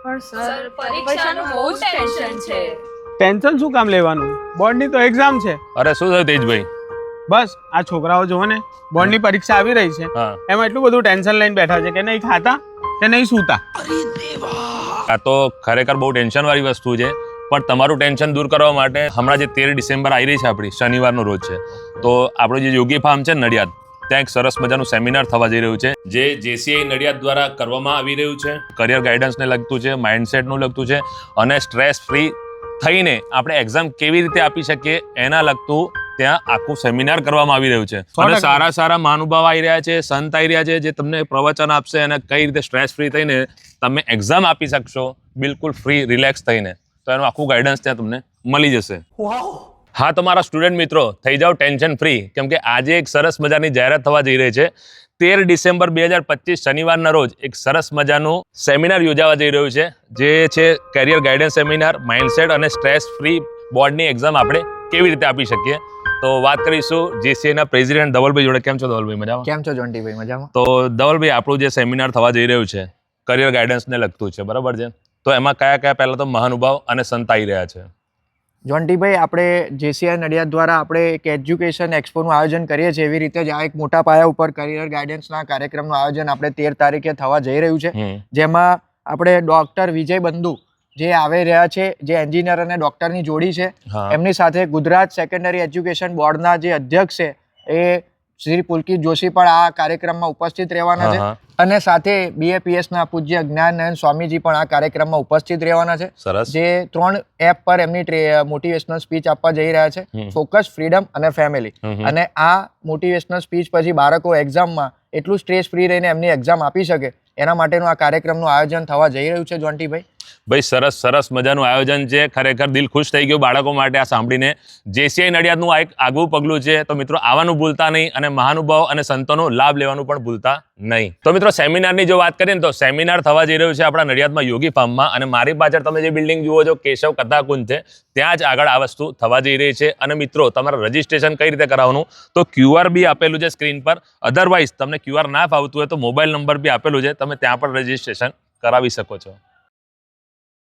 પણ સર પરીક્ષાનું બહુ ટેન્શન છે. ટેન્શન શું કામ લેવાનું? બોર્ડની તો એક્ઝામ છે. અરે શું થયું તેજભાઈ? બસ આ છોકરાઓ જુઓ ને, બોર્ડની પરીક્ષા આવી રહી છે, હા, એમાં એટલું બધું ટેન્શન લઈને બેઠા છે કે નહીં ખાતા કે નહીં સૂતા. આ તો ખરેખર બહુ ટેન્શન વાળી વસ્તુ છે. પણ તમારું ટેન્શન દૂર કરવા માટે હમણાં જે 13 ડિસેમ્બર આવી રહી છે આપણી શનિવારનો રોજ છે, તો આપણું જે યોગી ફાર્મ છે નડિયાદ, ત્યાં એક સરસ મજાનું સેમિનાર થવા જઈ રહ્યું છે જે JCI નડિયાદ દ્વારા કરવામાં આવી રહ્યું છે. કરિયર ગાઈડન્સને લગતું છે, માઇન્ડસેટનું લગતું છે અને સ્ટ્રેસ ફ્રી થઈને આપણે એક્ઝામ કેવી રીતે આપી શકીએ એના લગતું ત્યાં આખું સેમિનાર કરવામાં આવી રહ્યું છે. અને સારા સારા મહાનુભાવ આવી રહ્યા છે, સંત આવી રહ્યા છે જે તમને પ્રવચન આપશે અને કઈ રીતે સ્ટ્રેસ ફ્રી થઈને તમે એક્ઝામ આપી શકશો બિલકુલ ફ્રી રિલેક્સ થઈને. તો એનું આખું ગાઈડન્સ ત્યાં તમને મળી જશે. હા, તમારા સ્ટુડન્ટ મિત્રો થઈ જાઓ ટેન્શન ફ્રી, કેમ કે આજે એક સરસ મજાની જાહેરાત થવા જઈ રહી છે. 13 ડિસેમ્બર 2025 શનિવારના રોજ એક સરસ મજાનું સેમિનાર યોજાવા જઈ રહ્યું છે જે છે કેરિયર ગાઈડન્સ સેમિનાર, માઇન્ડસેટ અને સ્ટ્રેસ ફ્રી બોર્ડની એક્ઝામ આપણે કેવી રીતે આપી શકીએ. તો વાત કરીશું JCI ના પ્રેસિડેન્ટ ધવલભાઈ જોડે. કેમ છો ધવલભાઈ? મજામાં? કેમ છો જોન્ટીભાઈ? મજામાં. તો ધવલભાઈ, આપણું જે સેમિનાર થવા જઈ રહ્યું છે કરિયર ગાઈડન્સને લગતું છે, બરાબર છે? તો એમાં કયા કયા પહેલા તો મહાનુભાવ અને સંત આવી રહ્યા છે? જોન્ટીભાઈ, આપણે JCI નડિયાદ દ્વારા આપણે એક એજ્યુકેશન એક્સપોનું આયોજન કરીએ છીએ. એવી રીતે જ આ એક મોટા પાયા ઉપર કરિયર ગાઈડન્સના કાર્યક્રમનું આયોજન આપણે 13 તારીખે થવા જઈ રહ્યું છે, જેમાં આપણે ડોક્ટર વિજય બંધુ જે આવી રહ્યા છે, જે એન્જિનિયર અને ડોક્ટરની જોડી છે, એમની સાથે ગુજરાત સેકન્ડરી એજ્યુકેશન બોર્ડના જે અધ્યક્ષ છે એ શ્રી પુલકિત જોશી પણ આ કાર્યક્રમમાં ઉપસ્થિત રહેવાના છે. અને સાથે BAPS ના પૂજ્ય જ્ઞાનાનંદ સ્વામીજી પણ આ કાર્યક્રમમાં ઉપસ્થિત રહેવાના છે, જે 3 એપ પર એમની મોટિવેશનલ સ્પીચ આપવા જઈ રહ્યા છે, ફોકસ, ફ્રીડમ અને ફેમિલી. અને આ મોટિવેશનલ સ્પીચ પછી બાળકો એક્ઝામમાં એટલું સ્ટ્રેસ ફ્રી રહીને એમની એક્ઝામ આપી શકે એના માટેનું આ કાર્યક્રમનું આયોજન થવા જઈ રહ્યું છે. જોન્ટીભાઈ ભાઈ, સરસ સરસ મજાનું આયોજન છે. ખરેખર દિલ ખુશ થઈ ગયું બાળકો માટે આ સાંભળીને. JCI નડિયાદનું આ એક આગવું પગલું છે. તો મિત્રો, આવવાનું ભૂલતા નહીં અને મહાનુભાવ અને સંતોનો લાભ લેવાનું પણ ભૂલતા નહીં. તો મિત્રો, સેમિનારની જો વાત કરીએ ને તો સેમિનાર થવા જઈ રહ્યું છે આપણા નડિયાદમાં યોગી ફાર્મમાં. અને મારી પાછળ તમે જે બિલ્ડિંગ જુઓ છો કેશવ કથાકુંજ છે, ત્યાં જ આગળ આ વસ્તુ થવા જઈ રહી છે. અને મિત્રો, તમારે રજીસ્ટ્રેશન કઈ રીતે કરાવવાનું, તો QR બી આપેલું છે સ્ક્રીન પર. અધરવાઇઝ તમને QR ના ફાવતું હોય તો મોબાઈલ નંબર બી આપેલું છે, તમે ત્યાં પણ રજીસ્ટ્રેશન કરાવી શકો છો.